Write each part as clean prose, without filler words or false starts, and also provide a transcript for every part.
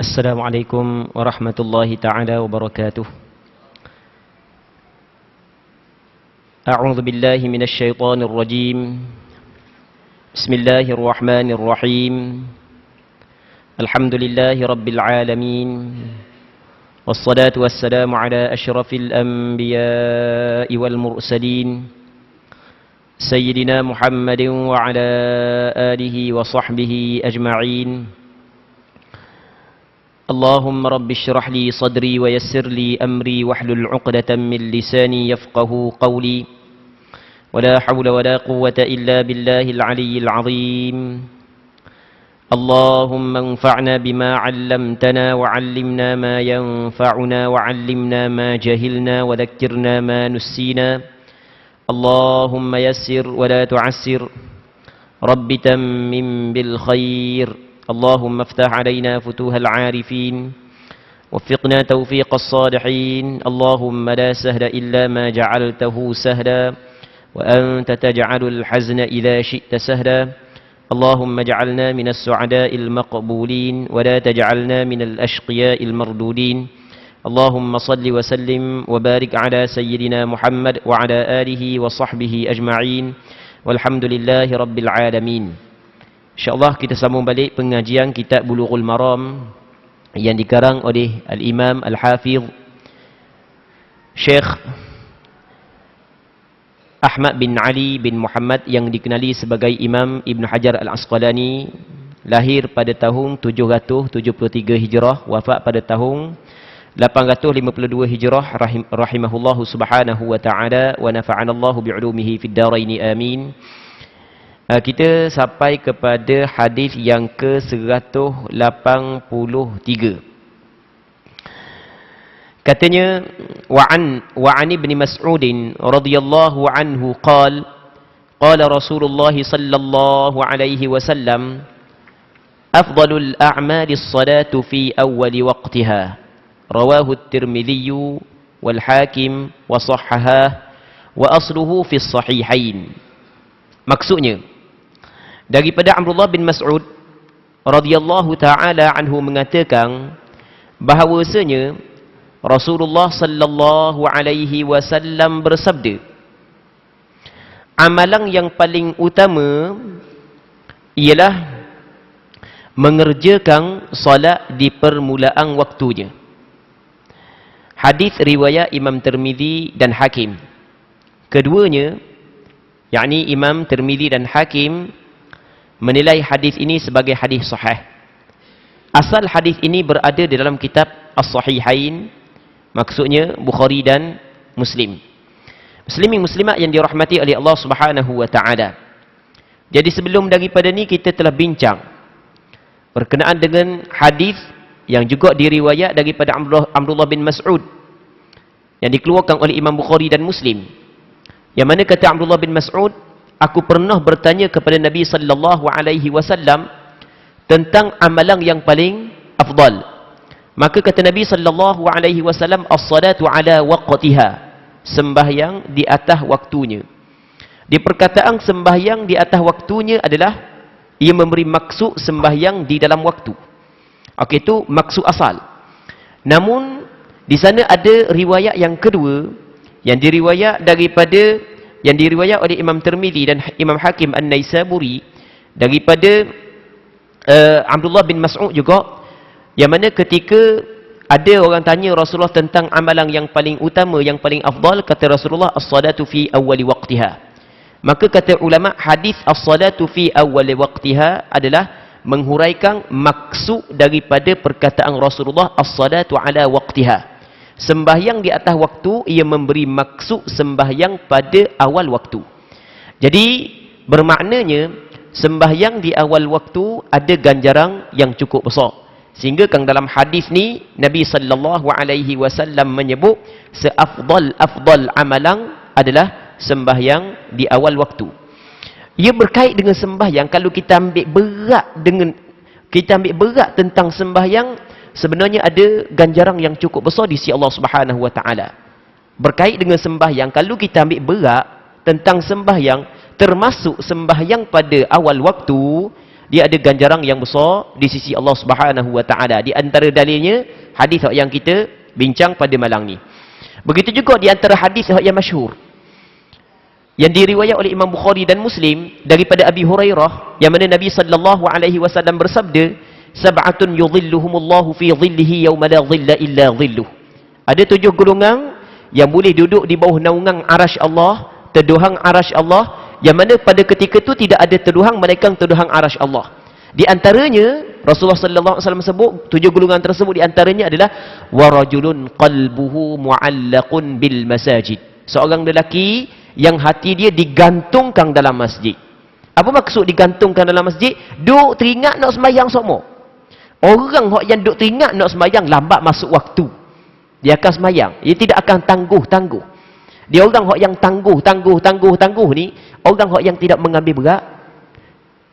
Assalamualaikum warahmatullahi ta'ala wabarakatuh. A'udzu billahi minasy syaithanir rajim. Bismillahirrahmanirrahim. Alhamdulillahi rabbil alamin. Wassalatu wassalamu ala asyrafil anbiya'i wal mursalin. Sayyidina Muhammadin wa ala alihi wa sahbihi ajma'in. اللهم رب اشرح لي صدري ويسر لي أمري واحلل عقدة من لساني يفقه قولي ولا حول ولا قوة إلا بالله العلي العظيم اللهم انفعنا بما علمتنا وعلمنا ما ينفعنا وعلمنا ما جهلنا وذكرنا ما نسينا اللهم يسر ولا تعسر رب تمم بالخير اللهم افتح علينا فتوح العارفين وفقنا توفيق الصالحين اللهم لا سهل إلا ما جعلته سهلا وأنت تجعل الحزن إذا شئت سهلا اللهم اجعلنا من السعداء المقبولين ولا تجعلنا من الأشقياء المردودين اللهم صل وسلم وبارك على سيدنا محمد وعلى آله وصحبه أجمعين والحمد لله رب العالمين. InsyaAllah kita sambung balik pengajian kitab Bulughul Maram yang dikarang oleh Al-Imam Al-Hafidh Syekh Ahmad bin Ali bin Muhammad yang dikenali sebagai Imam Ibn Hajar Al-Asqalani. Lahir pada tahun 773 Hijrah, wafat pada tahun 852 Hijrah, rahimahullahu subhanahu wa ta'ala wa nafa'anallahu bi'ulumihi fid daraini amin. Kita sampai kepada hadis yang ke-183. Katanya wa an ibn Mas'ud radhiyallahu anhu qala Rasulullah sallallahu alaihi wasallam afdalul a'mali as-salatu fi awwal waqtiha rawahu at-Tirmidzi wal Hakim wa sahhahahu wa asluhu fi as-sahihain. Maksudnya daripada Abdullah bin Mas'ud radhiyallahu taala anhu mengatakan bahawasanya Rasulullah sallallahu alaihi wasallam bersabda, amalan yang paling utama ialah mengerjakan solat di permulaan waktunya. Hadis riwayat Imam Tirmidzi dan Hakim. Keduanya, yakni Imam Tirmidzi dan Hakim, menilai hadis ini sebagai hadis sahih. Asal hadis ini berada di dalam kitab As-Sahihain, maksudnya Bukhari dan Muslim. Muslimin muslimat yang dirahmati oleh Allah Subhanahu wa taala. Jadi sebelum daripada ni kita telah bincang berkenaan dengan hadis yang juga diriwayat daripada Abdullah bin Mas'ud yang dikeluarkan oleh Imam Bukhari dan Muslim. Yang mana kata Abdullah bin Mas'ud, aku pernah bertanya kepada Nabi sallallahu alaihi wasallam tentang amalan yang paling afdal. Maka kata Nabi sallallahu alaihi wasallam, as-salatu ala waqtiha, sembahyang di atas waktunya. Di perkataan sembahyang di atas waktunya adalah ia memberi maksud sembahyang di dalam waktu. Okey, itu maksud asal. Namun di sana ada riwayat yang kedua yang diriwayat oleh Imam Tirmidzi dan Imam Hakim An-Naisaburi daripada Abdullah bin Mas'ud juga, yang mana ketika ada orang tanya Rasulullah tentang amalan yang paling utama, yang paling afdal, kata Rasulullah as-salatu fi awwali waqtiha. Maka kata ulama, hadis as-salatu fi awwali waqtiha adalah menghuraikan maksud daripada perkataan Rasulullah as-salatu ala waqtiha. Sembahyang di atas waktu, ia memberi maksud sembahyang pada awal waktu. Jadi bermaknanya sembahyang di awal waktu ada ganjaran yang cukup besar. Sehingga kan dalam hadis ni Nabi sallallahu alaihi wasallam menyebut seafdal amalan adalah sembahyang di awal waktu. Ia berkait dengan sembahyang. Kalau kita ambil berat tentang sembahyang, sebenarnya ada ganjaran yang cukup besar di sisi Allah Subhanahu wa taala. Berkait dengan sembahyang, kalau kita ambil berat tentang sembahyang, termasuk sembahyang pada awal waktu, dia ada ganjaran yang besar di sisi Allah Subhanahu wa taala. Di antara dalilnya hadis yang kita bincang pada malam ni. Begitu juga di antara hadis yang masyhur yang diriwayat oleh Imam Bukhari dan Muslim daripada Abi Hurairah, yang mana Nabi sallallahu alaihi wasallam bersabda, sab'atun yudhilluhumullahu fi dhillihi yawma la dhilla illa dhilluh. Ada 7 golongan yang boleh duduk di bawah naungan arasy Allah, teduhan arasy Allah, yang mana pada ketika itu tidak ada teduhan melainkan teduhan arasy Allah. Di antaranya Rasulullah sallallahu alaihi wasallam sebut 7 golongan tersebut, di antaranya adalah warajulun qalbuhu mu'allaqun bil masajid. Seorang lelaki yang hati dia digantungkan dalam masjid. Apa maksud digantungkan dalam masjid? Duk teringat nak sembahyang semua. Orang yang duk teringat nak sembahyang lambat masuk waktu, dia akan sembahyang. Dia tidak akan tangguh-tangguh. Dia orang yang tangguh ni, orang yang tidak mengambil berat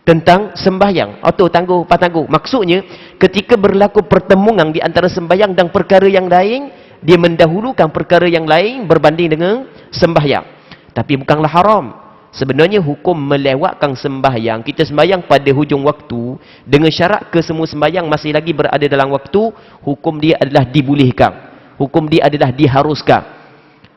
tentang sembahyang atau tangguh apa tangguh. Maksudnya ketika berlaku pertemuan di antara sembahyang dan perkara yang lain, dia mendahulukan perkara yang lain berbanding dengan sembahyang. Tapi bukanlah haram. Sebenarnya hukum melewatkan sembahyang. Kita sembahyang pada hujung waktu dengan syarat ke semua sembahyang masih lagi berada dalam waktu, hukum dia adalah dibolehkan. Hukum dia adalah diharuskan.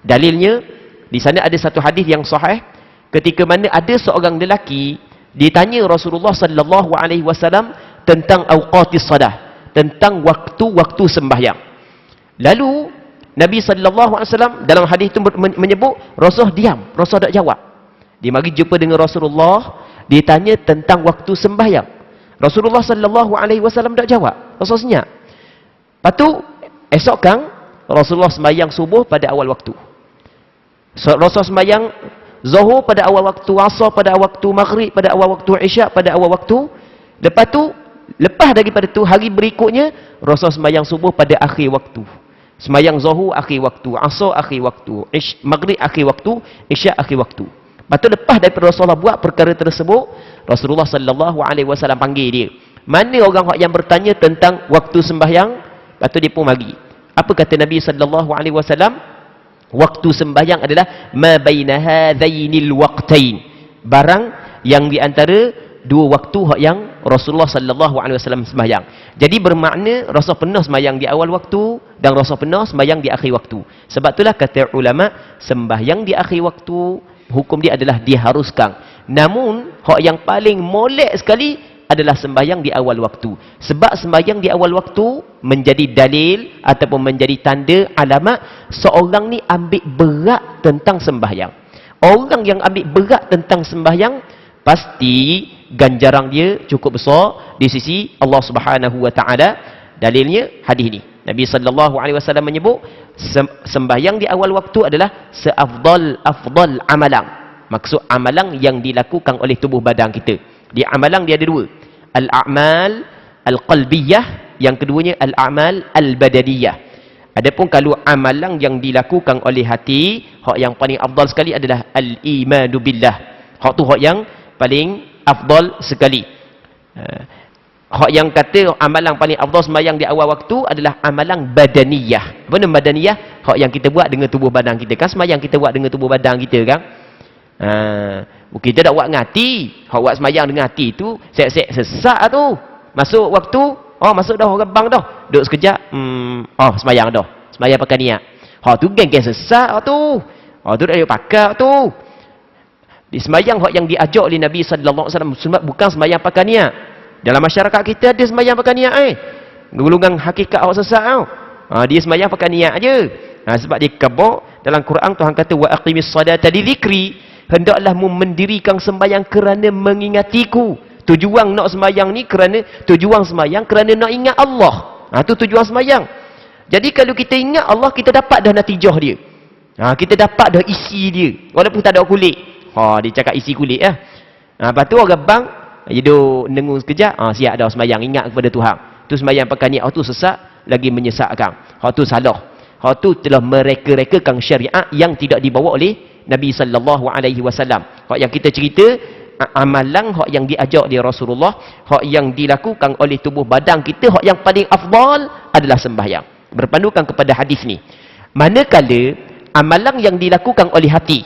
Dalilnya di sana ada satu hadis yang sahih, ketika mana ada seorang lelaki ditanya Rasulullah sallallahu alaihi wasallam tentang awqatis salah, tentang waktu-waktu sembahyang. Lalu Nabi sallallahu alaihi wasallam dalam hadis itu menyebut Rasul diam, Rasul tak jawab. Dia mari jumpa dengan Rasulullah, dia tanya tentang waktu sembahyang. Rasulullah sallallahu alaihi wasallam tak jawab. Rasul senyap. Lepas tu esok kan Rasulullah sembahyang subuh pada awal waktu. Rasul sembahyang Zuhur pada awal waktu, Asar pada awal waktu, Maghrib pada awal waktu, Isyak pada awal waktu. Lepas tu, lepas daripada tu hari berikutnya Rasul sembahyang subuh pada akhir waktu. Sembahyang Zuhur akhir waktu, Asar akhir waktu, Maghrib akhir waktu, Isyak akhir waktu. Lepas tu lepas daripada Rasulullah buat perkara tersebut, Rasulullah sallallahu alaihi wasallam panggil dia. Mana orang yang bertanya tentang waktu sembahyang? Lepas tu dia pun mari. Apa kata Nabi sallallahu alaihi wasallam? Waktu sembahyang adalah ma baina hadzainil waqtain. Barang yang di antara dua waktu yang Rasulullah sallallahu alaihi wasallam sembahyang. Jadi bermakna Rasul pernah sembahyang di awal waktu dan Rasul pernah sembahyang di akhir waktu. Sebab itulah kata ulama, sembahyang di akhir waktu hukum dia adalah diharuskan. Namun hak yang paling molek sekali adalah sembahyang di awal waktu. Sebab sembahyang di awal waktu menjadi dalil ataupun menjadi tanda alamat seorang ni ambil berat tentang sembahyang. Orang yang ambil berat tentang sembahyang pasti ganjaran dia cukup besar di sisi Allah Subhanahu wa taala. Dalilnya hadis ini. Nabi sallallahu alaihi wasallam menyebut sembahyang di awal waktu adalah afdal amalan. Maksud amalan yang dilakukan oleh tubuh badan kita. Di amalan dia ada 2. Al-a'mal al-qalbiyah, yang keduanya al-a'mal al-badaniyah. Adapun kalau amalan yang dilakukan oleh hati, hak yang paling afdal sekali adalah al-imanu billah. Hak tu hak yang paling afdal sekali. Hak yang kata amalan paling afdal sembahyang di awal waktu adalah amalan badaniyah. Apa nama badaniyah? Hak yang kita buat dengan tubuh badan kita. Kan sembahyang kita buat dengan tubuh badan kita kan? Kita tak buat dengan hati. Hak buat sembahyang dengan hati tu sesak tu. Masuk waktu, masuk dah rebang dah. Duduk sekejap, sembahyang dah. Sembahyang pakai niat. Hak tu geng sesak tu. Tu dah pakai tu. Di sembahyang hak yang diajak oleh Nabi sallallahu alaihi wasallam bukan sembahyang pakai niat. Dalam masyarakat kita ada sembahyang pakai niat golongan hakikat awak sesak tau. Dia sembahyang pakai niat aje. Sebab dia kabur dalam Quran Tuhan kata wa aqimis salata li dzikri, hendaklah mendirikan sembahyang kerana mengingatiku. Tujuan nak sembahyang ni tujuan sembahyang kerana nak ingat Allah. Tu tujuan sembahyang. Jadi kalau kita ingat Allah, kita dapat dah natijah dia. Kita dapat dah isi dia walaupun tak ada kulit. Dia cakap isi kulit lepas tu orang bang dia duduk nengung sekejap, siap dah sembahyang, ingat kepada Tuhan. Tu sembahyang pakai niat, tu sesak, lagi menyesatkan. Tu salah. Tu telah mereka-rekakan syariat yang tidak dibawa oleh Nabi sallallahu alaihi wasallam. Hak yang kita cerita amalan hak yang diajak oleh Rasulullah, hak yang dilakukan oleh tubuh badan kita, hak yang paling afdal adalah sembahyang. Berpandukan kepada hadis ni. Manakala amalan yang dilakukan oleh hati,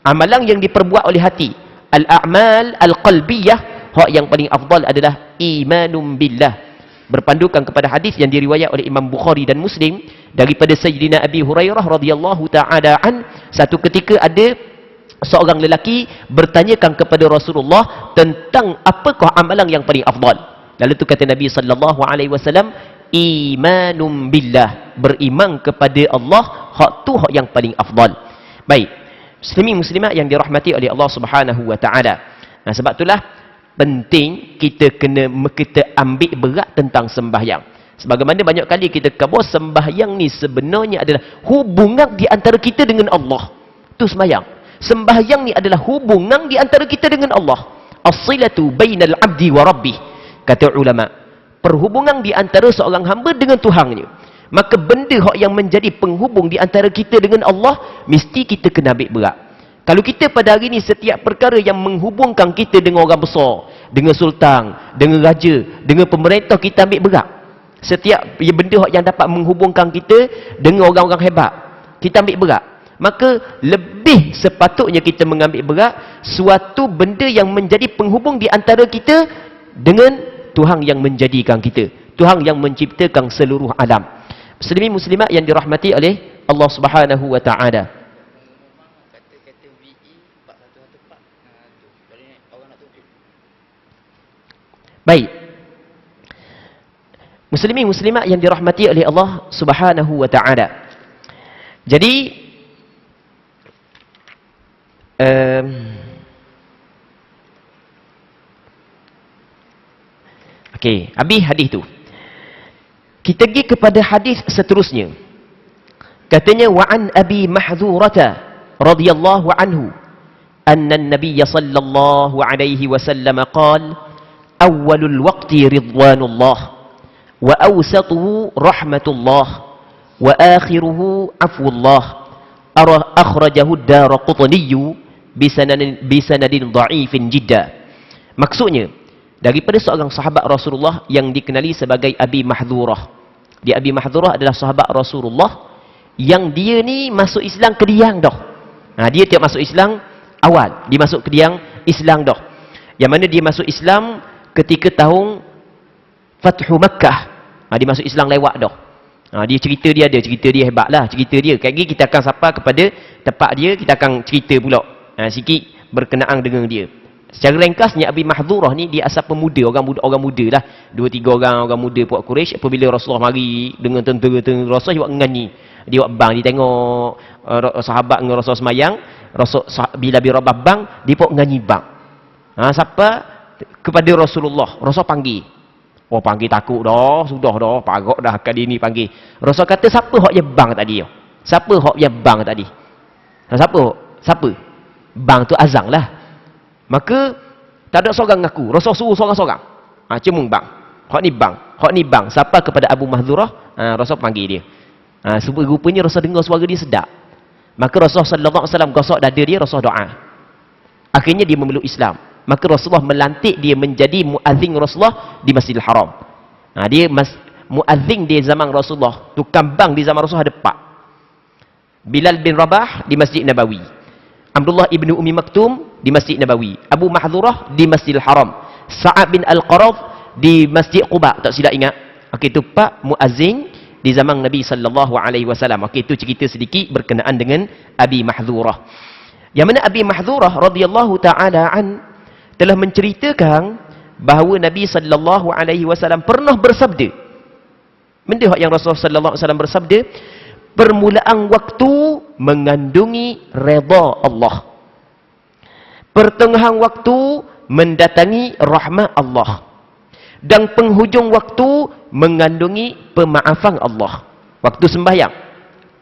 amalan yang diperbuat oleh hati, al-a'mal al-qalbiyah, hak yang paling afdal adalah imanum billah. Berpandukan kepada hadis yang diriwayat oleh Imam Bukhari dan Muslim daripada Sayyidina Abi Hurairah radhiyallahu taala an, satu ketika ada seorang lelaki bertanyakan kepada Rasulullah tentang apakah amalan yang paling afdal. Lalu tu kata Nabi sallallahu alaihi wasallam, imanum billah, beriman kepada Allah, hak tu hak yang paling afdal. Baik, muslimin muslimat yang dirahmati oleh Allah Subhanahu wa taala. Nah, sebab itulah penting kita ambil berat tentang sembahyang. Sebagaimana banyak kali kita kata sembahyang ni sebenarnya adalah hubungan di antara kita dengan Allah. Tu sembahyang. Sembahyang ni adalah hubungan di antara kita dengan Allah. As-silatu bainal abdi wa rabbih. Kata ulama, perhubungan di antara seorang hamba dengan Tuhannya. Maka benda yang menjadi penghubung di antara kita dengan Allah, mesti kita kena ambil berat. Kalau kita pada hari ini setiap perkara yang menghubungkan kita dengan orang besar, dengan sultan, dengan raja, dengan pemerintah, kita ambil berat. Setiap benda yang dapat menghubungkan kita dengan orang-orang hebat, kita ambil berat. Maka lebih sepatutnya kita mengambil berat suatu benda yang menjadi penghubung di antara kita dengan Tuhan yang menjadikan kita, Tuhan yang menciptakan seluruh alam. Muslimin muslimat yang dirahmati oleh Allah Subhanahu wa taala. Baik. Muslimin muslimat yang dirahmati oleh Allah Subhanahu wa taala. Jadi okey, habis hadis tu. Kita pergi kepada hadis seterusnya. Katanya wa an Abi Mahdhurata radhiyallahu anhu anna an-nabiy sallallahu alaihi wasallam qala awwalul waqti ridwanullah wa awsatuhu rahmatullah wa akhiruhu afwullah. Akhrajahu ad-Daraqutni bisanadin dha'ifin jidda. Maksudnya daripada seorang sahabat Rasulullah yang dikenali sebagai Abi Mahdhurah. Dia Abi Mahdhurah adalah sahabat Rasulullah yang dia ni masuk Islam kediang dah. Dia tiap masuk Islam awal, dia masuk kediang Islam dah. Yang mana dia masuk Islam ketika tahun Fathu Makkah. Dia masuk Islam lewat dah. Dia cerita dia ada, cerita dia hebat lah, cerita dia. Kali kita akan sapa kepada tempat dia, kita akan cerita pula sikit berkenaan dengan dia. Secara ringkasnya Abi Mahdhurah ni dia asal pemuda, orang muda lah. 2-3 orang muda puak Quraisy. Apabila Rasulullah mari dengan tentera-tentera Rasul, dia buat ngani. Dia buat bang, dia tengok sahabat dengan Rasul semayang. Rasul bila rabah bang, dia buat ngani bang. Siapa kepada Rasulullah, Rasul panggil. Oh, panggil takut dah, sudah dah, parok dah kali ni panggil. Rasul kata, siapa hak yang bang tadi? Siapa hak yang bang tadi? Siapa? Bang tu azang lah. Maka tak ada seorang ngaku. Rasul suruh seorang-seorang. Cemung bang. Hak ni bang. Siapa kepada Abu Mahdhurah? Rasul panggil dia. Rupanya Rasul dengar suara dia sedap. Maka Rasul sallallahu alaihi wasallam gosok dada dia, Rasul doa. Akhirnya dia memeluk Islam. Maka Rasulullah melantik dia menjadi muazzin Rasulullah di Masjidil Haram. Dia muazzin di zaman Rasulullah. Tukang bang di zaman Rasulullah ada 4. Bilal bin Rabah di Masjid Nabawi. Abdullah ibn Ummi Maktum di Masjid Nabawi. Abu Mahdhurah di Masjidil Haram. Sa'ad bin Al-Qaraf di Masjid Quba. Tak silap ingat. Okey, itu 4 muazzin di zaman Nabi sallallahu alaihi wasallam. Okey, itu cerita sedikit berkenaan dengan Abi Mahdhurah. Yang mana Abi Mahdhurah radhiyallahu taala an telah menceritakan bahawa Nabi sallallahu alaihi wasallam pernah bersabda. Benda yang Rasulullah sallallahu alaihi wasallam bersabda, permulaan waktu mengandungi redha Allah. Pertengahan waktu mendatangi rahmat Allah. Dan penghujung waktu mengandungi pemaafan Allah. Waktu sembahyang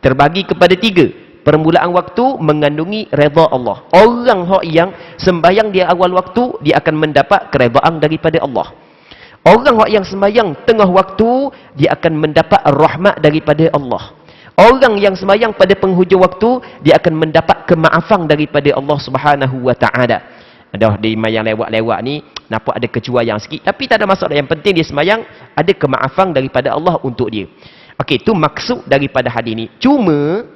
terbagi kepada 3. Permulaan waktu mengandungi redha Allah. Orang yang sembahyang di awal waktu, dia akan mendapat keredaan daripada Allah. Orang yang sembahyang tengah waktu, dia akan mendapat rahmat daripada Allah. Orang yang sembahyang pada penghujung waktu, dia akan mendapat kemaafan daripada Allah Subhanahu wa taala. Dah di sembahyang lewat-lewat ni nampak ada kecuaian sikit, tapi tak ada masalah. Yang penting dia sembahyang ada kemaafan daripada Allah untuk dia. Okey, itu maksud daripada hadis ni. Cuma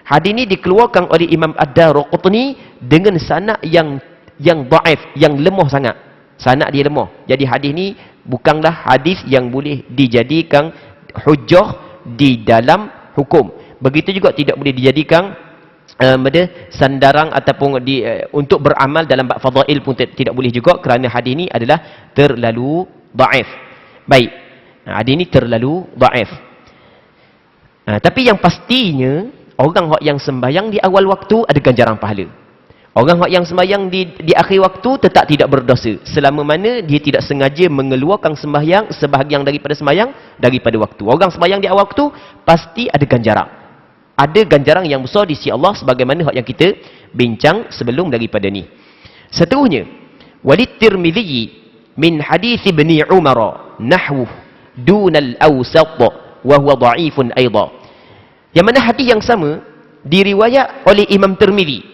hadis ini dikeluarkan oleh Imam Ad-Daraqutni dengan sanad yang dhaif, yang lemah sangat. Sanad dia lemah. Jadi hadis ni bukanlah hadis yang boleh dijadikan hujjah di dalam hukum. Begitu juga tidak boleh dijadikan sandaran ataupun untuk beramal dalam bab fadail pun tidak boleh juga, kerana hadis ni adalah terlalu dhaif. Baik. Hadis ni terlalu dhaif. Tapi yang pastinya orang yang sembahyang di awal waktu ada ganjaran pahala. Orang yang sembahyang di akhir waktu tetap tidak berdosa selama mana dia tidak sengaja mengeluarkan sembahyang sebahagian daripada sembahyang daripada waktu. Orang sembahyang di awal waktu pasti ada ganjaran. Ada ganjaran yang besar di sisi Allah, sebagaimana yang kita bincang sebelum daripada ni. Seterusnya, Walid Tirmidzi min hadis Ibni Umar nahwu dunal awsat wa huwa dha'ifun aidan. Yang mana hadis yang sama diriwayat oleh Imam Tirmidzi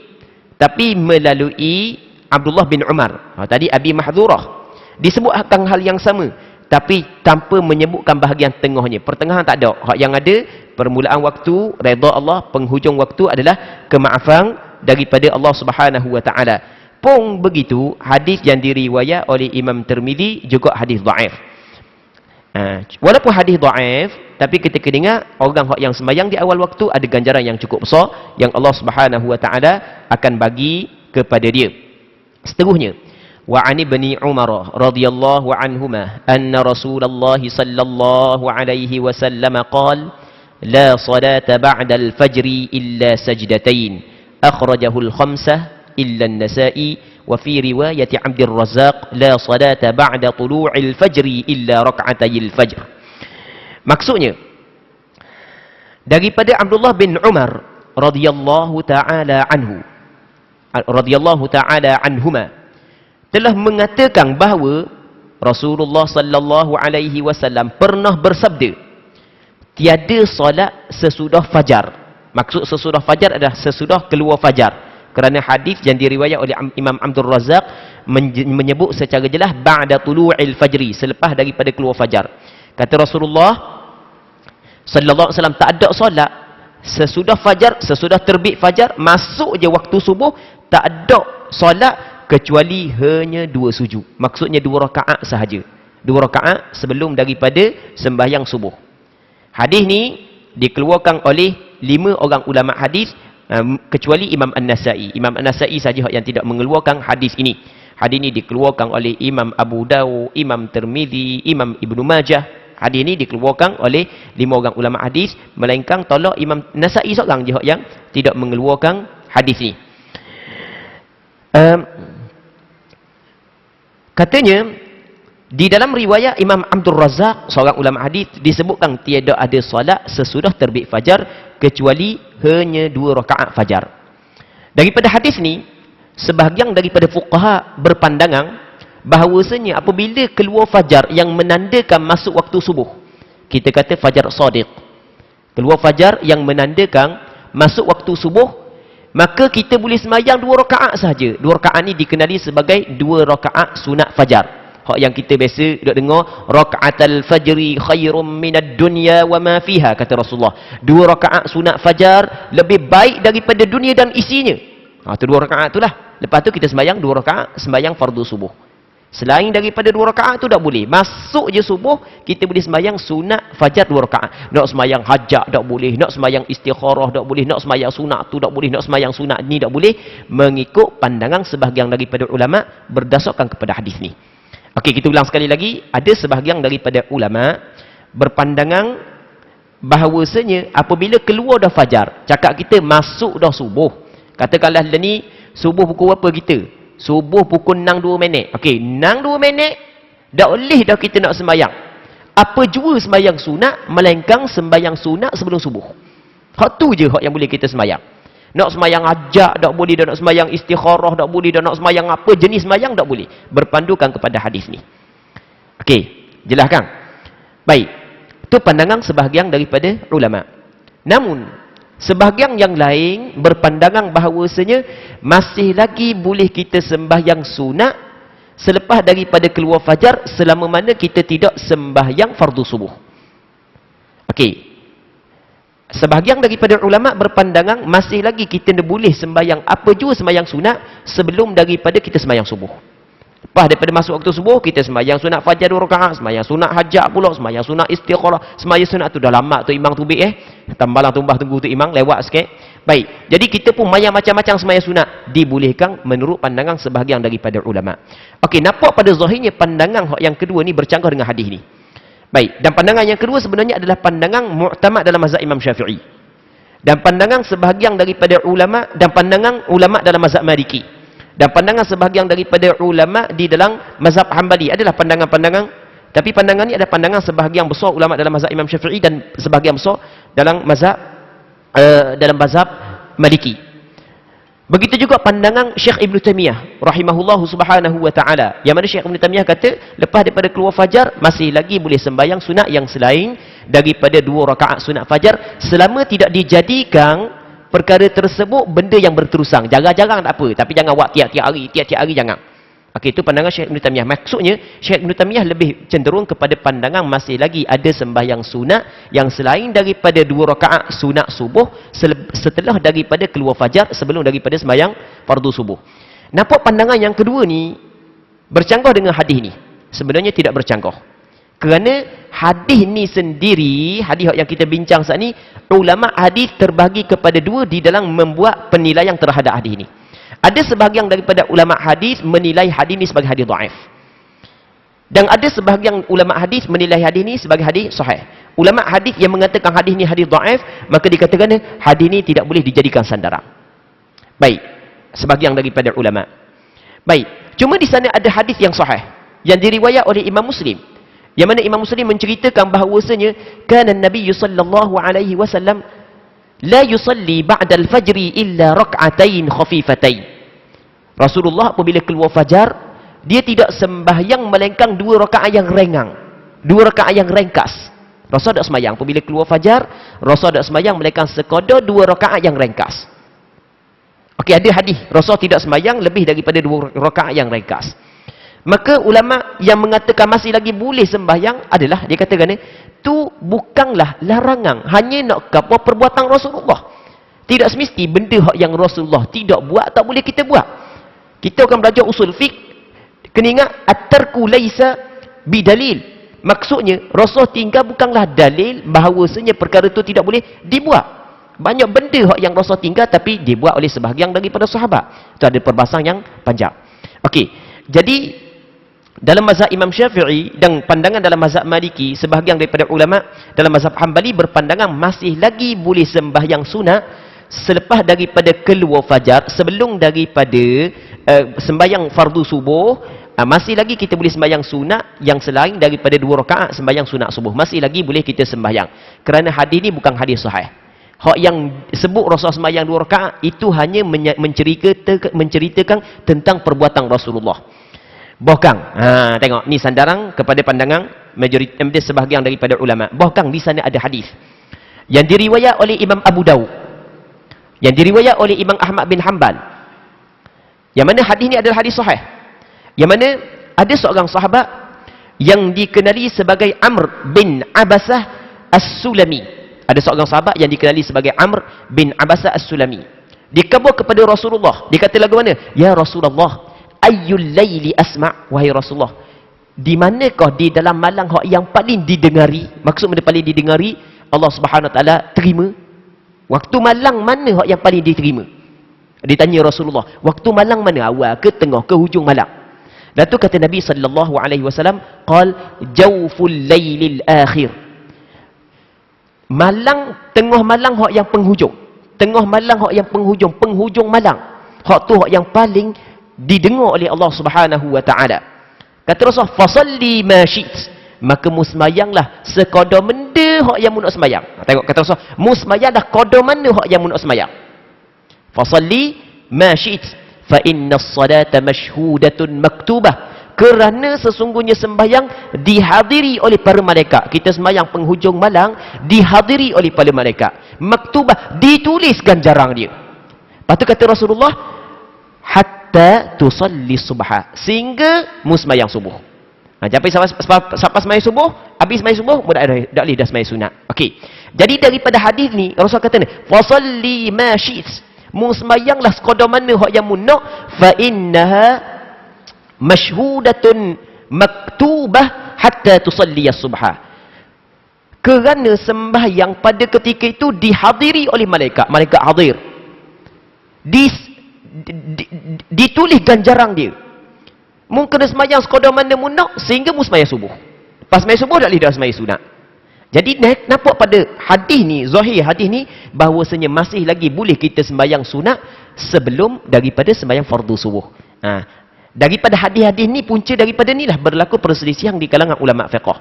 tapi melalui Abdullah bin Umar. Tadi Abi Mahdhurah disebutkan hal yang sama tapi tanpa menyebutkan bahagian tengahnya. Pertengahan tak ada. Hak yang ada permulaan waktu, redha Allah, penghujung waktu adalah kemaafan daripada Allah Subhanahu wa taala. Pun begitu, hadis yang diriwayat oleh Imam Tirmidzi juga hadis dhaif. Walaupun hadis dhaif, tapi ketika dengar orang yang sembahyang di awal waktu ada ganjaran yang cukup besar yang Allah Subhanahu wa taala akan bagi kepada dia. Seterusnya, wa an Ibni Umar radhiyallahu anhuma anna Rasulullah sallallahu alaihi wasallam qala la salata ba'da al-fajr illa sajdatain akhrajahu al-khamsah illa an-Nasa'i wa fi riwayat Abd al-Razzaq la salata ba'da tulu'il fajr illa rak'atay al-fajr. Maksudnya daripada Abdullah bin Umar radhiyallahu taala anhuma telah mengatakan bahawa Rasulullah sallallahu alaihi wasallam pernah bersabda, tiada solat sesudah fajar. Maksud sesudah fajar adalah sesudah keluar fajar. Kerana hadis yang diriwayat oleh Imam Abdul Razzaq menyebut secara jelas ba'da tulu'il fajri, selepas daripada keluar fajar. Kata Rasulullah sallallahu alaihi wasallam, tak ada solat sesudah fajar, sesudah terbit fajar, masuk je waktu subuh, tak ada solat kecuali hanya 2 sujud. Maksudnya 2 rakaat sahaja. 2 rakaat sebelum daripada sembahyang subuh. Hadis ni dikeluarkan oleh 5 orang ulama hadis kecuali Imam An-Nasa'i. Imam An-Nasa'i saja yang tidak mengeluarkan hadis ini. Hadis ini dikeluarkan oleh Imam Abu Dawud, Imam Tirmidzi, Imam Ibnu Majah. Hadis ini dikeluarkan oleh 5 orang ulama hadis, melainkan tolak Imam Nasa'i seorang je yang tidak mengeluarkan hadis ini. Katanya di dalam riwayat Imam Abdul Razzaq seorang ulama hadis disebutkan tiada ada solat sesudah terbit fajar kecuali hanya 2 rakaat fajar. Daripada hadis ni sebahagian daripada fuqaha berpandangan bahawasanya apabila keluar fajar yang menandakan masuk waktu subuh, kita kata fajar shadiq, keluar fajar yang menandakan masuk waktu subuh, maka kita boleh sembahyang 2 rakaat sahaja. 2 rakaat ni dikenali sebagai 2 rakaat sunat fajar. Hak yang kita biasa duk dengar, rakaatul fajri khairum minad dunya wa ma fiha, kata Rasulullah. 2 rakaat sunat fajar lebih baik daripada dunia dan isinya. Tu 2 rakaat tu lah. Lepas tu kita sembahyang 2 rakaat sembahyang fardu subuh. Selain daripada 2 rakaat tu tak boleh. Masuk je subuh, kita boleh sembahyang sunat fajar 2 rakaat. Nak sembahyang hajat tak boleh, nak sembahyang istikharah tak boleh, nak sembahyang sunat tu tak boleh, nak sembahyang sunat ni tak boleh, mengikut pandangan sebahagian daripada ulama berdasarkan kepada hadis ni. Okey, kita ulang sekali lagi. Ada sebahagian daripada ulama berpandangan bahawasanya apabila keluar dah fajar, cakap kita masuk dah subuh. Katakanlah ni subuh pukul berapa kita? Subuh pukul 6.2 minit. Okey, 6.2 minit dah boleh dah kita nak sembahyang. Apa jua sembahyang sunat, melainkan sembahyang sunat sebelum subuh. Hak tu je hak yang boleh kita sembahyang. Nak sembahyang hajat tak boleh, dah nak sembahyang istikharah tak boleh, dah nak sembahyang apa jenis sembahyang tak boleh. Berpandukan kepada hadis ni. Okey, jelas kan? Baik. Itu pandangan sebahagian daripada ulama. Namun sebahagian yang lain berpandangan bahawasanya masih lagi boleh kita sembahyang sunat selepas daripada keluar fajar selama mana kita tidak sembahyang fardu subuh. Okey. Sebahagian daripada ulama berpandangan masih lagi kita boleh sembahyang apa jua sembahyang sunat sebelum daripada kita sembahyang subuh. Lepas daripada masuk waktu subuh, kita sembahyang sunat fajar 2 rakaat, sembahyang sunat hajat pula, sembahyang sunat istiqalah, sembahyang sunat tu dah lama tu imam tubik tambalang tumbah tunggu tu imam lewat sikit. Baik, jadi kita pun mayang macam-macam sembahyang sunat dibolehkan menurut pandangan sebahagian daripada ulama. Okey, nampak pada zahirnya pandangan yang kedua ni bercanggah dengan hadis ni. Baik, dan pandangan yang kedua sebenarnya adalah pandangan mu'tamad dalam mazhab Imam Syafi'i. Dan pandangan sebahagian daripada ulama dan pandangan ulama dalam mazhab Maliki. Dan pandangan sebahagian daripada ulama di dalam mazhab Hambali adalah pandangan-pandangan, tapi pandangan ini adalah pandangan sebahagian besar ulama dalam mazhab Imam Syafi'i dan sebahagian besar dalam mazhab Maliki. Begitu juga pandangan Syekh Ibn Taymiyah rahimahullahu subhanahu wa ta'ala, yang mana Syekh Ibn Taymiyah kata lepas daripada keluar fajar masih lagi boleh sembahyang sunat yang selain daripada 2 rakaat sunat fajar selama tidak dijadikan perkara tersebut benda yang berterusan. Jarang-jarang tak apa, tapi jangan buat tiap-tiap hari jangan. Okey, itu pandangan Syekh Ibn Taymiyah. Maksudnya Syekh Ibn Taymiyah lebih cenderung kepada pandangan masih lagi ada sembahyang sunat yang selain daripada 2 rakaat sunat subuh setelah daripada keluar fajar, sebelum daripada sembahyang fardu subuh. Nampak pandangan yang kedua ni bercanggah dengan hadis ni? Sebenarnya tidak bercanggah. Kerana hadis ni sendiri, hadis yang kita bincang saat ni, ulama hadis terbagi kepada 2 di dalam membuat penilaian terhadap hadis ni. Ada sebahagian daripada ulama hadis menilai hadis ni sebagai hadis dhaif. Dan ada sebahagian ulama hadis menilai hadis ni sebagai hadis sahih. Ulama hadis yang mengatakan hadis ni hadis dhaif, maka dikatakan hadis ni tidak boleh dijadikan sandaran. Baik, sebahagian daripada ulama. Baik, cuma di sana ada hadis yang sahih yang diriwayat oleh Imam Muslim. Yang mana Imam Muslim menceritakan bahawasanya kana Nabi sallallahu alaihi wasallam la yusalli ba'da al-fajri illa rak'atain khafifatain. Rasulullah apabila keluar fajar, dia tidak sembahyang melainkan 2 rakaat yang ringan, 2 rakaat yang ringkas. Rasul tak sembahyang apabila keluar fajar, Rasul tak sembahyang melainkan sekadar 2 rakaat yang ringkas. Okey, ada hadis Rasul tidak sembahyang lebih daripada 2 rakaat yang ringkas. Maka ulama yang mengatakan masih lagi boleh sembahyang adalah, dia katakan tu bukanlah larangan, hanya nak apa perbuatan Rasulullah. Tidak semesti benda yang Rasulullah tidak buat tak boleh kita buat. Kita akan belajar usul fiqh, kena ingat at-tarku laisa bidalil. Maksudnya Rasul tinggal bukanlah dalil bahawasanya perkara itu tidak boleh dibuat. Banyak benda yang Rasul tinggal tapi dibuat oleh sebahagian daripada sahabat. Itu ada perbahasan yang panjang. Okey, jadi dalam mazhab Imam Syafi'i dan pandangan dalam mazhab Maliki, sebahagian daripada ulama dalam mazhab Hambali berpandangan masih lagi boleh sembahyang sunat selepas daripada keluar fajar, sebelum daripada sembahyang fardu subuh, masih lagi kita boleh sembahyang sunat yang selain daripada 2 rakaat sembahyang sunat subuh, masih lagi boleh kita sembahyang. Kerana hadis ni bukan hadis sahih. Hak yang sebut Rasul sembahyang 2 rakaat itu hanya menceritakan tentang perbuatan Rasulullah. Bahkan, tengok ni sandaran kepada pandangan majoriti sebahagian daripada ulama. Bahkan di sana ada hadis yang diriwayat oleh Imam Abu Daud, yang diriwayat oleh Imam Ahmad bin Hanbal, yang mana hadis ni adalah hadis sahih. Yang mana ada seorang sahabat yang dikenali sebagai Amr bin Abasah As-Sulami. Ada seorang sahabat yang dikenali sebagai Amr bin Abasah As-Sulami. Dia kabur kepada Rasulullah. Dia kata lagu mana? Ya Rasulullah, ayyul laili asma', wahai Rasulullah, di manakah di dalam malam yang paling didengari? Maksud benda paling didengari, Allah Subhanahu Wa Taala terima. Waktu malam mana yang paling diterima? Ditanya Rasulullah, waktu malam mana? Awal ke tengah ke hujung malam? Dan tu kata Nabi sallallahu alaihi wasallam, qal jawful lailil akhir. Malam, tengah malam yang penghujung. Tengah malam yang penghujung, penghujung malam. Hak tu yang paling didengar oleh Allah Subhanahu wa taala. Kata Rasul, fasalli ma syi't, maka musmayanglah sekadar benda hak yang mu nak sembayang. Tengok kata Rasul, musmayanglah qadar mana hak yang mu nak sembayang. Fasalli ma syi't fa innas salata mashhudatun maktubah, kerana sesungguhnya sembahyang dihadiri oleh para malaikat. Kita sembahyang penghujung malam dihadiri oleh para malaikat. Maktubah, ditulis ganjaran dia. Lepas tu kata Rasulullah, hatta tusalli subha, sehingga mu sembahyang subuh. Sampai sampai sembahyang subuh, habis sembahyang subuh dak boleh dah sembahyang sunat. Okey. Jadi daripada hadis ni Rasul kata ni, fasalli ma syi't, mu sembahyanglah sekadar mana hak yang mu nak, fa innaha Masyhudatun maktubah hatta tusalliya subha. Kerana sembahyang pada ketika itu dihadiri oleh malaikat. Malaikat hadir. Ditulis ganjaran dia. Mungkin sembahyang sekadar mana munak sehingga mu sembahyang subuh. Pas sembahyang subuh dah lidah sembahyang sunat. Jadi nampak pada hadis ni, zahir hadis ni, bahawasanya masih lagi boleh kita sembahyang sunat sebelum daripada sembahyang fardu subuh. Daripada hadis-hadis ni, punca daripada ni lah berlaku perselisihan di kalangan ulama fiqh.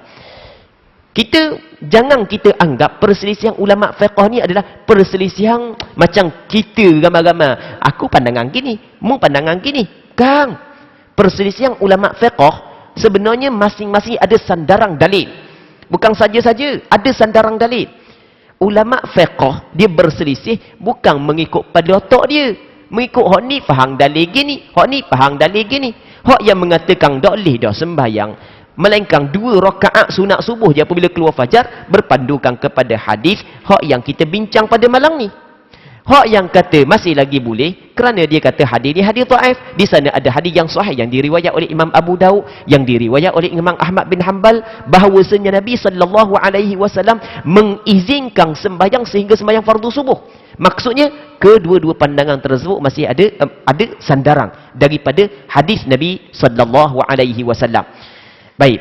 Jangan kita anggap perselisihan ulama fiqh ni adalah perselisihan macam kita ramai-ramai. Aku pandangan gini, mu pandangan gini. Kan? Perselisihan ulama fiqh sebenarnya masing-masing ada sandaran dalil. Bukan saja-saja ada sandaran dalil. Ulama fiqh dia berselisih bukan mengikut pada otak dia. Mengikut hak ni faham dalil gini, hak ni faham dalil gini. Hak yang mengatakan tak boleh dah sembahyang melainkan 2 rakaat sunat subuh je apabila keluar fajar, berpandukan kepada hadis hak yang kita bincang pada malam ni. Hak yang kata masih lagi boleh kerana dia kata hadis ni hadis dhaif. Di sana ada hadis yang sahih yang diriwayat oleh Imam Abu Daud, yang diriwayat oleh Imam Ahmad bin Hanbal, bahawasanya Nabi sallallahu alaihi wasallam mengizinkan sembahyang sehingga sembahyang fardu subuh. Maksudnya kedua-dua pandangan tersebut masih ada sandaran daripada hadis Nabi sallallahu alaihi wasallam. Baik.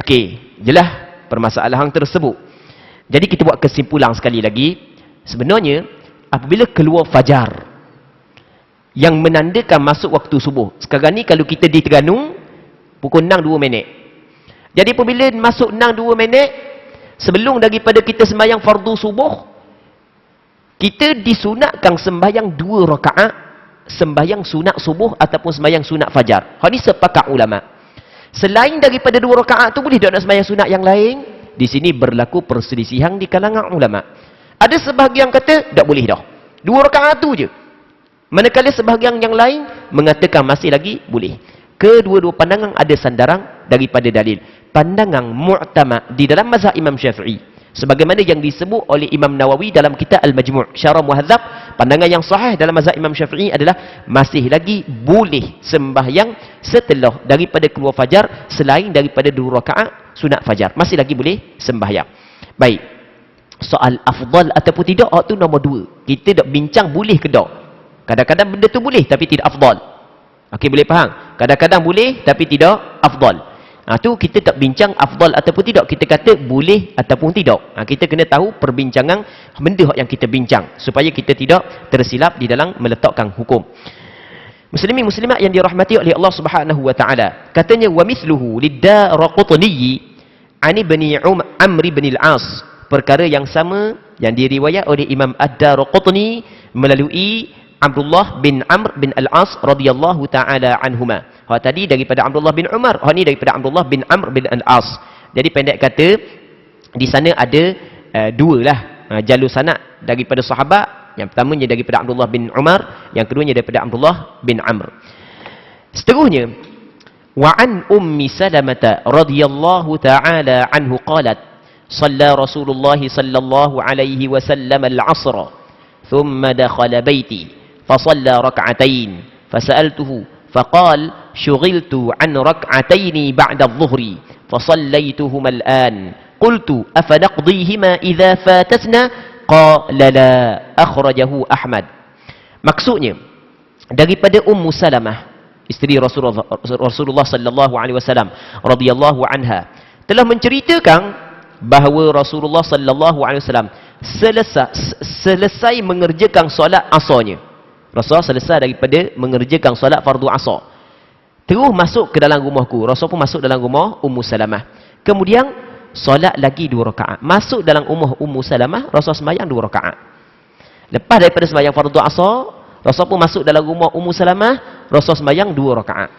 Okey, jelas permasalahan tersebut. Jadi kita buat kesimpulan sekali lagi. Sebenarnya apabila keluar fajar yang menandakan masuk waktu subuh. Sekarang ni kalau kita di Terengganu pukul 6.02. Jadi apabila masuk 6.02 sebelum daripada kita sembahyang fardu subuh, kita disunatkan sembahyang 2 rakaat sembahyang sunat subuh ataupun sembahyang sunat fajar. Hal ni sepakat ulama. Selain daripada 2 rakaat tu boleh tak nak sembahyang sunat yang lain? Di sini berlaku perselisihan di kalangan ulama. Ada sebahagian kata tak boleh dah. 2 rakaat tu je. Manakala sebahagian yang lain mengatakan masih lagi boleh. Kedua-dua pandangan ada sandaran daripada dalil. Pandangan mu'tamad di dalam mazhab Imam Syafi'i, sebagaimana yang disebut oleh Imam Nawawi dalam kitab Al-Majmu' Syarah Muhadzab, pandangan yang sahih dalam mazhab Imam Syafi'i adalah masih lagi boleh sembahyang setelah daripada keluar fajar selain daripada 2 rakaat sunat fajar. Masih lagi boleh sembahyang. Baik. Soal afdal ataupun tidak, tu nombor 2. Kita dak bincang boleh ke tak. Kadang-kadang benda tu boleh tapi tidak afdal. Okey, boleh faham? Kadang-kadang boleh tapi tidak afdal. Tu kita tak bincang afdal ataupun tidak. Kita kata boleh ataupun tidak. Kita kena tahu perbincangan benda yang kita bincang supaya kita tidak tersilap di dalam meletakkan hukum. Muslimin muslimat yang dirahmati oleh Allah Subhanahu wa taala. Katanya wa mithluhu lid-Daraqutni an ibni Amr bin al-As. Perkara yang sama yang diriwayat oleh Imam Ad-Daraqutni melalui Abdullah bin Amr bin Al-As radhiyallahu taala anhuma. Tadi daripada Abdullah bin Umar, ni daripada Abdullah bin Amr bin Al-As. Jadi pendek kata di sana ada 2 lah jalur sanad daripada sahabat. Yang pertamanya daripada Abdullah bin Umar, yang keduanya daripada Abdullah bin Amr. Seterusnya wa an Ummi Salamah radhiyallahu taala anhu qalat صلى رسول الله صلى الله عليه وسلم العصر ثم دخل بيتي فصلى ركعتين فسألته فقال شغلت عن ركعتين بعد الظهر فصليتهما الآن قلت أفنقضيهما إذا فاتتنا قال لا أخرجه أحمد. Maksudnya daripada Ummu Salamah isteri Rasulullah sallallahu alaihi wasallam radhiyallahu anha telah menceritakan bahawa Rasulullah sallallahu alaihi wasallam selesai mengerjakan solat asarnya. Rasulullah selesai daripada mengerjakan solat fardu asar. Terus masuk ke dalam rumahku. Rasul pun masuk dalam rumah Ummu Salamah. Kemudian solat lagi 2 rakaat. Masuk dalam rumah Ummu Salamah, Rasul sembahyang 2 rakaat. Lepas daripada sembahyang fardu asar, Rasul pun masuk dalam rumah Ummu Salamah, Rasul sembahyang 2 rakaat.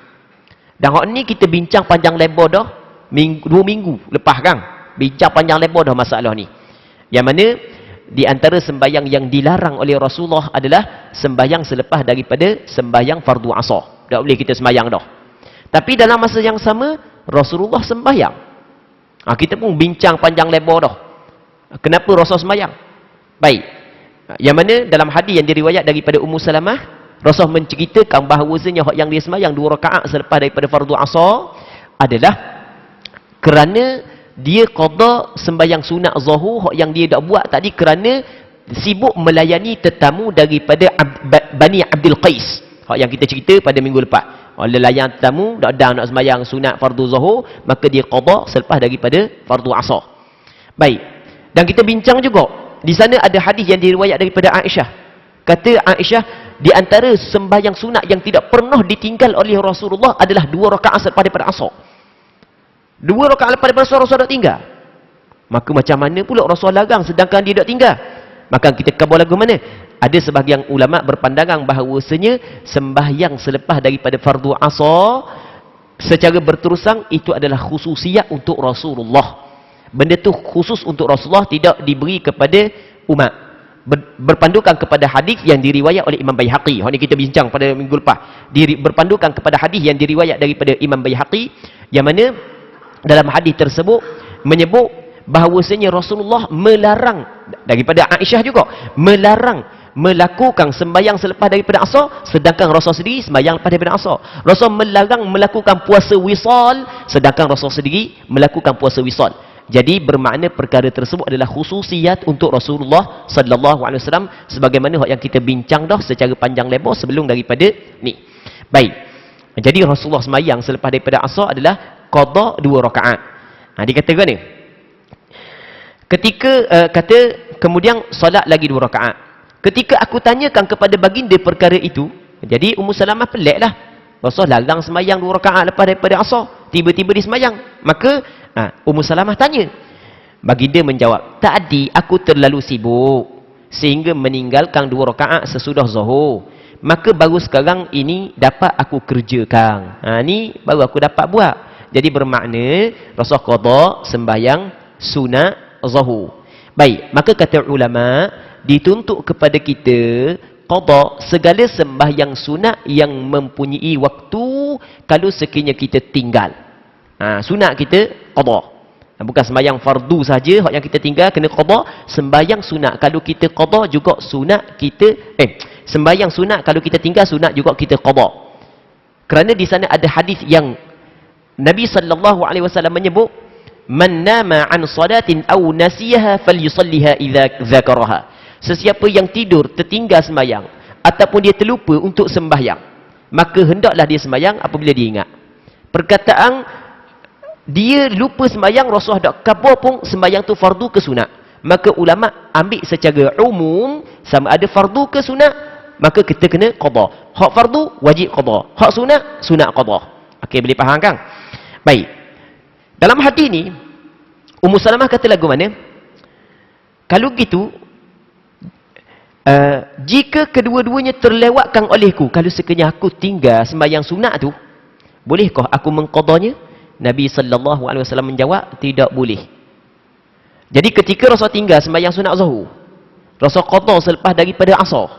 Dan hak ni kita bincang panjang lebar dah 2 minggu lepas kan. Bincang panjang lebar dah masalah ni. Yang mana di antara sembahyang yang dilarang oleh Rasulullah adalah sembahyang selepas daripada sembahyang fardu asar. Tak boleh kita sembahyang dah. Tapi dalam masa yang sama Rasulullah sembahyang. Kita pun bincang panjang lebar dah. Kenapa Rasul sembahyang? Baik. Yang mana dalam hadis yang diriwayat daripada Ummu Salamah Rasul menceritakan bahawasanya hak yang dia sembahyang 2 rakaat selepas daripada fardu asar adalah kerana dia qada sembahyang sunat zuhur. Hak yang dia dak buat tadi kerana sibuk melayani tetamu daripada Bani Abdul Qais. Hak yang kita cerita pada minggu lepas. Oleh layan tetamu dak ada nak sembahyang sunat fardu zuhur, maka dia qada selepas daripada fardu asar. Baik. Dan kita bincang juga di sana ada hadis yang diriwayat daripada Aisyah. Kata Aisyah, di antara sembahyang sunat yang tidak pernah ditinggal oleh Rasulullah adalah 2 rakaat selepas daripada asar. 2 rakaat lepas daripada asar Rasul tak tinggal. Maka macam mana pula Rasul larang sedangkan dia tak tinggal? Maka kita kabur lagu mana? Ada sebahagian ulama berpandangan bahawasanya sembahyang selepas daripada fardu asar secara berterusan itu adalah khususiat untuk Rasulullah. Benda tu khusus untuk Rasulullah, tidak diberi kepada umat. Berpandukan kepada hadis yang diriwayat oleh Imam Baihaqi. Hak ni kita bincang pada minggu lepas. Berpandukan kepada hadis yang diriwayat daripada Imam Baihaqi, yang mana dalam hadis tersebut menyebut bahawasanya Rasulullah melarang, daripada Aisyah juga, melarang melakukan sembahyang selepas daripada asar, sedangkan Rasul sendiri sembahyang lepas daripada asar. Rasul melarang melakukan puasa wisal, sedangkan Rasul sendiri melakukan puasa wisal. Jadi bermakna perkara tersebut adalah khususiat untuk Rasulullah sallallahu alaihi wasallam, sebagaimana yang kita bincang dah secara panjang lebar sebelum daripada ni. Baik. Jadi Rasulullah sembahyang selepas daripada asar adalah qada 2 rakaat. Dikatakan ni. Ketika kata kemudian solat lagi 2 rakaat. Ketika aku tanyakan kepada baginda perkara itu, jadi Ummu Salamah peliklah. Rasul larang sembahyang 2 rakaat lepas daripada asar, tiba-tiba dia sembahyang. Maka Ummu Salamah tanya. Baginda menjawab, tadi aku terlalu sibuk sehingga meninggalkan 2 rakaat sesudah zuhur. Maka baru sekarang ini dapat aku kerjakan. Ni baru aku dapat buat. Jadi bermakna Rasul qada sembahyang sunat zuhur. Baik, maka kata ulama, dituntut kepada kita qada segala sembahyang sunat yang mempunyai waktu kalau sekiranya kita tinggal. Sunat kita qada. Bukan sembahyang fardu saja hak yang kita tinggal kena qada, sembahyang sunat kalau kita qada juga sunat kita sembahyang sunat kalau kita tinggal sunat juga kita qada. Kerana di sana ada hadis yang Nabi sallallahu alaihi wasallam menyebut, man nama an salatin aw nasiyaha falyusalliha idza dzakaraha. Sesiapa yang tidur tertinggal sembahyang ataupun dia terlupa untuk sembahyang, maka hendaklah dia sembahyang apabila dia ingat. Perkataan dia lupa sembahyang, Rasulullah dak khabar pun sembahyang tu fardu ke sunat. Maka ulama ambil secara umum sama ada fardu ke sunat, maka kita kena qada. Hak fardu wajib qada, hak sunat sunat qada. Okey, boleh faham kan? Baik. Dalam hadis ni Ummu Salamah kata lagu mana? Kalau gitu jika kedua-duanya terlewatkan olehku, kalau sekiranya aku tinggal sembahyang sunat tu, bolehkah aku mengqadanya? Nabi sallallahu alaihi wasallam menjawab, tidak boleh. Jadi ketika Rasul tinggal sembahyang sunat zuhur, Rasul qada selepas daripada asar,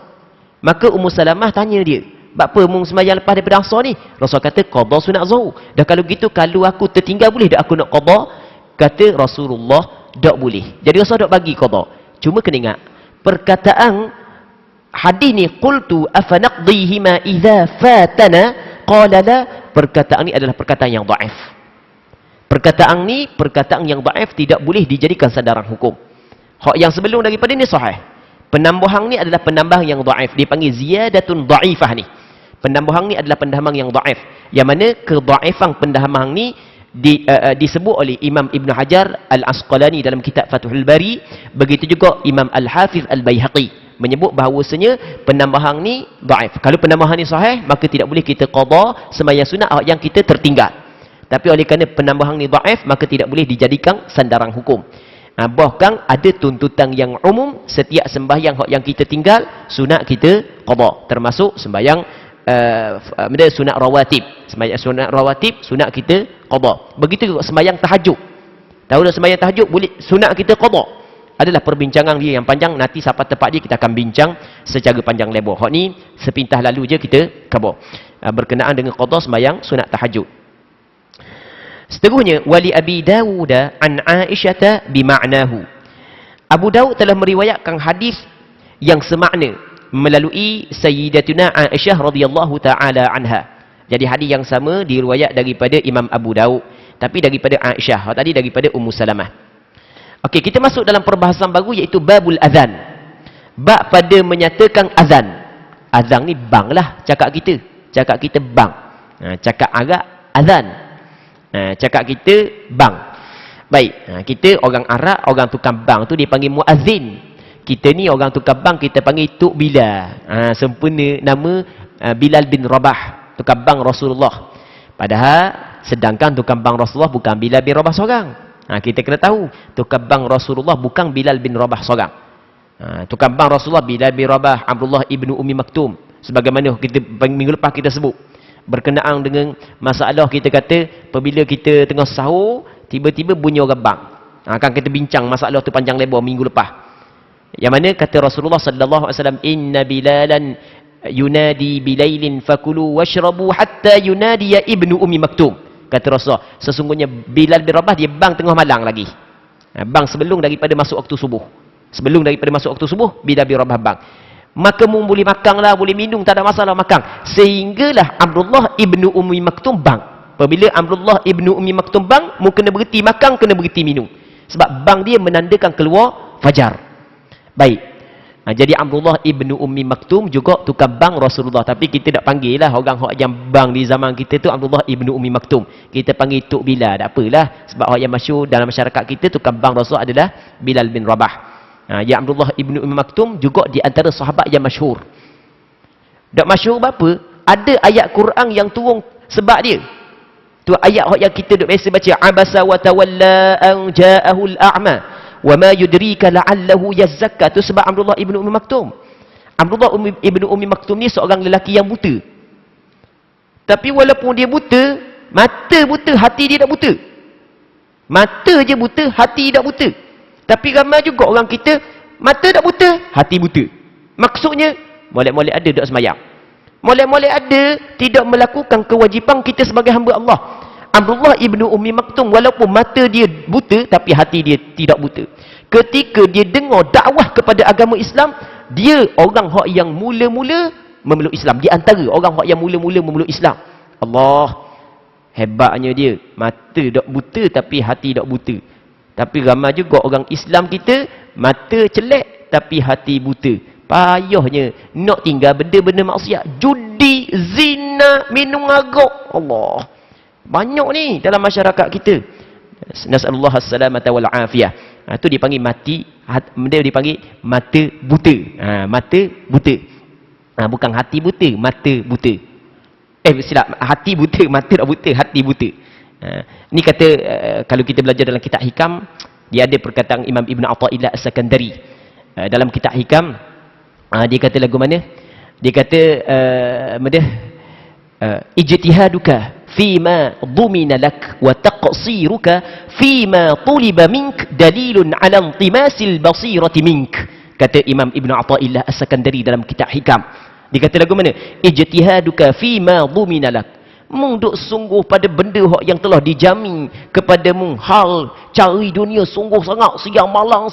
maka Ummu Salamah tanya dia, "Apa mung sembahyang lepas daripada asar ni?" Rasul kata qada sunat zuhur. Dah kalau gitu, kalau aku tertinggal boleh tak aku nak qada? Kata Rasulullah, tak boleh. Jadi Rasul tak bagi qada. Cuma kena ingat, perkataan hadis ni, qultu afanaqdihima idza fatana qala la, perkataan ni adalah perkataan yang dhaif. Perkataan ni perkataan yang dhaif, tidak boleh dijadikan sandaran hukum. Hak yang sebelum daripada ni sahih. Penambahan ni adalah penambahan yang dhaif, dipanggil ziyadatun dhaifah ni. Penambahan ni adalah penambahan yang dhaif, yang mana kedhaifan penambahan ni disebut oleh Imam Ibn Hajar Al-Asqalani dalam kitab Fathul Bari. Begitu juga Imam Al-Hafiz Al-Baihaqi menyebut bahawasanya penambahan ni dhaif. Kalau penambahan ni sahih, maka tidak boleh kita qada sembahyang sunat yang kita tertinggal. Tapi oleh kerana penambahan ni dhaif, maka tidak boleh dijadikan sandaran hukum. Bahkan ada tuntutan yang umum, setiap sembahyang yang kita tinggal sunat kita qada, termasuk sembahyang sunat rawatib. Sembahyang sunat rawatib sunat kita qada. Begitu juga sembahyang tahajud. Tahu dah sembahyang tahajud boleh sunat kita qada. Adalah perbincangan dia yang panjang, nanti sampai tempat dia kita akan bincang secara panjang lebar. Hak ni sepintah lalu je kita khabar berkenaan dengan qada sembahyang sunat tahajud. Seterusnya, wali Abi Dawud an Aisyah bima'nahu. Abu Dawud telah meriwayatkan hadis yang semakna. melalui Sayyidatuna Aisyah radhiyallahu taala anha. Jadi hadis yang sama diriwayat daripada Imam Abu Daud, tapi daripada Aisyah, tadi daripada Ummu Salamah. Okey, kita masuk dalam perbahasan baru iaitu babul azan. Bab pada menyatakan azan. Azan ni bang lah cakap kita. Cakap kita bang. Cakap Arab azan. Cakap kita bang. Baik, kita orang Arab, orang tukang bang tu dia panggil muazzin. Kita ni orang tukang bang kita panggil Tok Bilal. Sempurna nama Bilal bin Rabah, tukang bang Rasulullah. Padahal sedangkan tukang bang Rasulullah bukan Bilal bin Rabah seorang. Kita kena tahu, tukang bang Rasulullah bukan Bilal bin Rabah seorang. Tukang bang Rasulullah Bilal bin Rabah, Abdullah ibnu Ummi Maktum. Sebagaimana kita minggu lepas kita sebut. Berkenaan dengan masalah kita kata, apabila kita tengah sahur, tiba-tiba bunyi orang bang. Akan kita bincang masalah tu panjang lebar minggu lepas. Yang mana kata Rasulullah sallallahu alaihi wasallam, inna bilalan yunadi bilailin fakulu washrabu hatta yunadi ya ibnu Ummi Maktum. Kata Rasulullah, sesungguhnya Bilal bin Rabah dia bang tengah malam lagi. Bang sebelum daripada masuk waktu subuh. Sebelum daripada masuk waktu subuh, Bilal bin Rabah bang. Maka mu boleh makanlah, boleh minum, tak ada masalah makan. Sehinggalah Abdullah ibnu Ummi Maktum bang. Apabila Abdullah ibnu Ummi Maktum bang, mu kena berhenti makan, kena berhenti minum. Sebab bang dia menandakan keluar fajar. Baik. Jadi Abdullah ibnu Ummi Maktum juga tukang bang Rasulullah. Tapi kita tak panggil lah orang yang bang di zaman kita tu Abdullah ibnu Ummi Maktum. Kita panggil Tok Bilal. Tak apalah. Sebab orang yang masyhur dalam masyarakat kita tukang bang Rasulullah adalah Bilal bin Rabah. Ya Abdullah ibnu Ummi Maktum juga di antara sahabat yang masyhur. Tak masyhur apa? Ada ayat Quran yang turun sebab dia. Tu ayat yang kita duk biasa baca, abasa wa tawalla an ja'ahul a'ma. Wa ma yudrika la'allahu yazzakka. Tu sebab Abdullah ibnu Ummi Maktum. Abdullah ibnu Ummi Maktum ni seorang lelaki yang buta. Tapi walaupun dia buta, mata buta, hati dia tak buta. Mata je buta, hati tak buta. Tapi ramai juga orang kita, mata tak buta, hati buta. Maksudnya, molek-molek ada tak semayang. Molek-molek ada tidak melakukan kewajipan kita sebagai hamba Allah. Abdullah ibnu Ummi Maktum walaupun mata dia buta tapi hati dia tidak buta. Ketika dia dengar dakwah kepada agama Islam, dia orang hak yang mula-mula memeluk Islam. Di antara orang hak yang mula-mula memeluk Islam. Allah, hebatnya dia. Mata tak buta tapi hati tak buta. Tapi ramai juga orang Islam kita, mata celek tapi hati buta. Payahnya nak tinggal benda-benda maksiat. Judi, zina, minum arak. Allah. Banyak ni dalam masyarakat kita. Nasallallahu as-salamata wal afiyah. Itu dipanggil mati, dia dipanggil mata buta. Mata buta. Bukan hati buta, mata buta. Silap, hati buta, mata tak buta, hati buta. Ni kata kalau kita belajar dalam kitab Hikam, dia ada perkataan Imam Ibn Athaillah As-Sakandari. Dalam kitab Hikam, dia kata lagu mana? Dia kata ijtihaduka fima dhumina lak wa taqsiruka fima tuliba mink dalilun ala intimasil basirati mink. Kata Imam Ibn Athaillah As-Sakandari dalam kitab Hikam. Dia kata lagu mana? Ijtihaduka fima dhumina lak. Mung duk sungguh pada benda yang telah dijamin kepadamu, hal cari dunia sungguh sangat siang malang.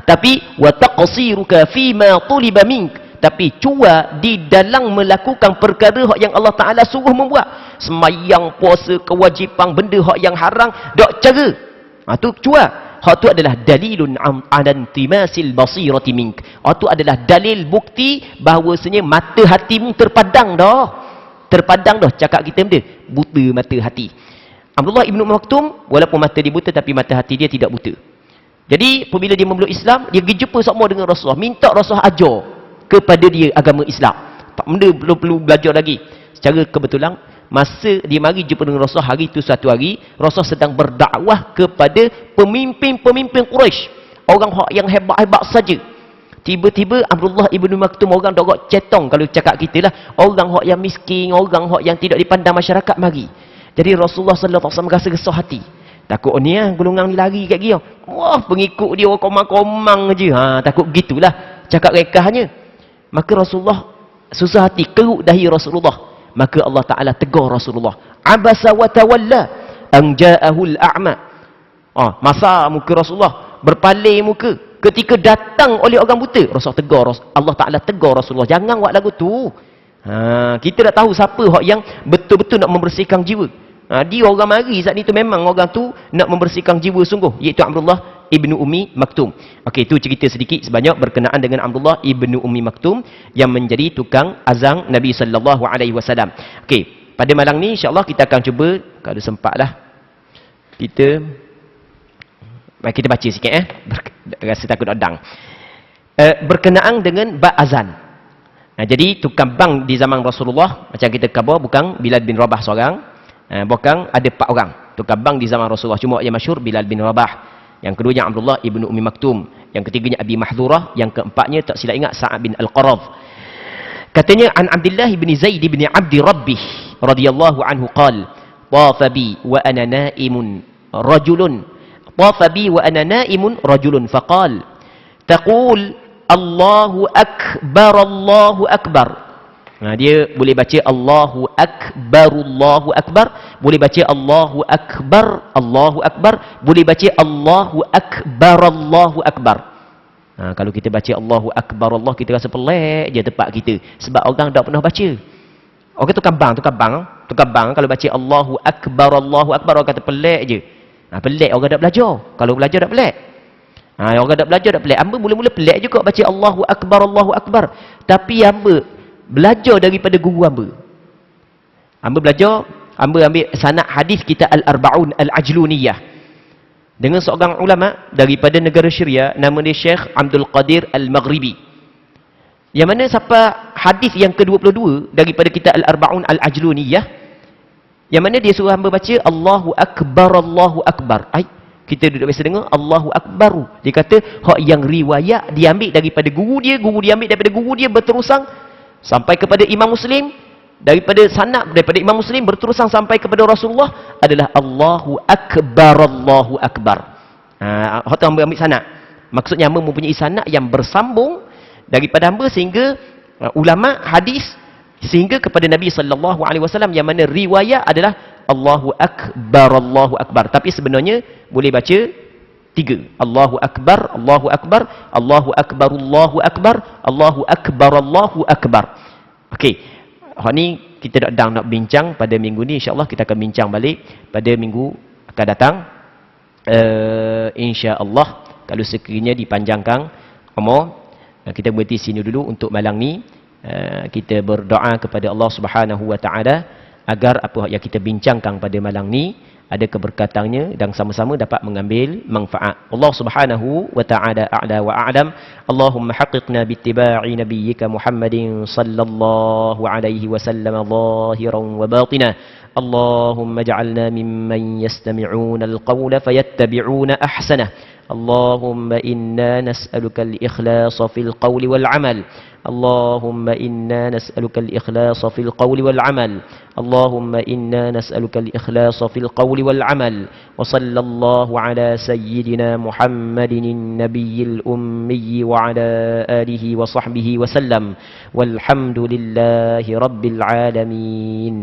Tapi wa taqsiruka fima tuliba mink. Tapi cua di dalam melakukan perkara yang Allah Ta'ala suruh membuat. Semayang, puasa, kewajipan, benda yang haram, tak cara. Tu cua. Hak tu adalah dalilun adan timasil basirati mink. Tu adalah dalil bukti bahawasanya mata hatimu terpadang dah. Terpadang dah cakap kita benda. Buta mata hati. Abdullah ibnu Maktum, walaupun mata dia buta, tapi mata hati dia tidak buta. Jadi, apabila dia memeluk Islam, dia pergi jumpa sama dengan Rasulullah. Minta Rasulullah ajar kepada dia agama Islam. Tak benda belum perlu belajar lagi. Secara kebetulan, masa dia mari jumpa dengan Rasulullah hari itu satu hari, Rasulullah sedang berdakwah kepada pemimpin-pemimpin Quraisy. Orang yang hebat-hebat saja. Tiba-tiba Abdullah ibnu Maktum, orang dok cetong kalau cakap kita lah, orang yang miskin, orang yang tidak dipandang masyarakat mari. Jadi Rasulullah sallallahu alaihi wasallam rasa resah hati. Takut ni golongan ni lari kat dia. Wah, pengikut dia komang-komang je. Takut gitulah cakap rekahnya. Maka Rasulullah susah hati, keruk dahi Rasulullah. Maka Allah Ta'ala tegur Rasulullah. Abasa wa tawalla an ja'ahul a'ma. Masa muka Rasulullah berpaling muka. Ketika datang oleh orang buta, Rasulullah tegur, Allah Ta'ala tegur Rasulullah, jangan buat lagu tu. Kita dah tahu siapa yang betul-betul nak membersihkan jiwa. Dia orang mari saat itu memang orang tu nak membersihkan jiwa sungguh, iaitu Abdullah ibnu Ummi Maktum. Okey, itu cerita sedikit sebanyak berkenaan dengan Abdullah ibnu Ummi Maktum yang menjadi tukang azan Nabi sallallahu alaihi wasallam. Okey, pada malam ni insya-Allah kita akan cuba, kalau sempatlah kita baca sikit rasa takut odang. Berkenaan dengan bab azan. Jadi tukang bank di zaman Rasulullah macam kita khabar bukan Bilal bin Rabah seorang, bukan ada 4 orang tukang bank di zaman Rasulullah. Cuma yang masyhur Bilal bin Rabah, yang keduanya Abdullah ibnu Ummi Maktum, yang ketiganya Abi Mahdhurah, yang keempatnya tak silap ingat Sa'ad bin Al-Qarad. Katanya an Abdullah bin Zaid bin Abdi Rabbih radhiyallahu anhu qala tafa bi wa ana naimun rajulun طاف بي وأنا نائم رجل فقال تقول الله أكبر الله أكبر. Dia boleh baca Allahu Akbar, boleh baca Allahu Akbar, boleh baca Allahu Akbar. Kalau kita baca Allahu Akbar Allah, kita rasa pelik je tempat kita, sebab orang tak pernah baca. Orang tukang bang kalau baca Allahu Akbar orang kata pelik je. Pelik orang tak belajar. Kalau belajar tak pelik. Orang tak belajar tak pelik. Hamba mula-mula pelik juga baca Allahu Akbar. Tapi hamba belajar daripada guru hamba. Hamba ambil sanad hadis kita Al-Arba'un Al-Ajluniyah dengan seorang ulama daripada negara Syria, nama dia Syekh Abdul Qadir Al-Maghribi. Yang mana siapa hadis yang ke-22 daripada kita Al-Arba'un Al-Ajluniyah, yang mana dia suruh hamba baca Allahu Akbar. Kita duduk biasa dengar Allahu Akbar. Dia kata hak yang riwayat dia ambil daripada guru dia ambil daripada guru dia berterusan sampai kepada Imam Muslim, daripada Imam Muslim berterusan sampai kepada Rasulullah adalah Allahu Akbar. Hak tu hamba ambil sanad. Maksudnya hamba mempunyai sanad yang bersambung daripada hamba sehingga ulama hadis sehingga kepada Nabi sallallahu alaihi wasallam, yang mana riwayat adalah Allahu Akbar. Tapi sebenarnya boleh baca 3. Allahu Akbar, Allahu Akbar, Allahu Akbar, Allahu Akbar, Allahu Akbar, Allahu Akbar. Okey. Hak ni kita nak bincang pada minggu ni, insya-Allah kita akan bincang balik pada minggu akan datang. Insya-Allah kalau sekiranya dipanjangkan umur, kita berhenti sini dulu untuk malam ni. Kita berdoa kepada Allah Subhanahu wa taala agar apa yang kita bincangkan pada malam ni ada keberkatannya dan sama-sama dapat mengambil manfaat. Allah Subhanahu wa taala a'la wa a'lam. Allahumma haqqiqna bittiba'i nabiyyika Muhammadin sallallahu alaihi wasallam zahiran wa batina. Allahumma ij'alna mimman yastami'una al-qawla fayattabi'una ahsanah. اللهم إنا نسألك الإخلاص في القول والعمل. اللهم إنا نسألك الإخلاص في القول والعمل. اللهم إنا نسألك الإخلاص في القول والعمل. وصلى الله على سيدنا محمد النبي الأمي وعلى آله وصحبه وسلم والحمد لله رب العالمين.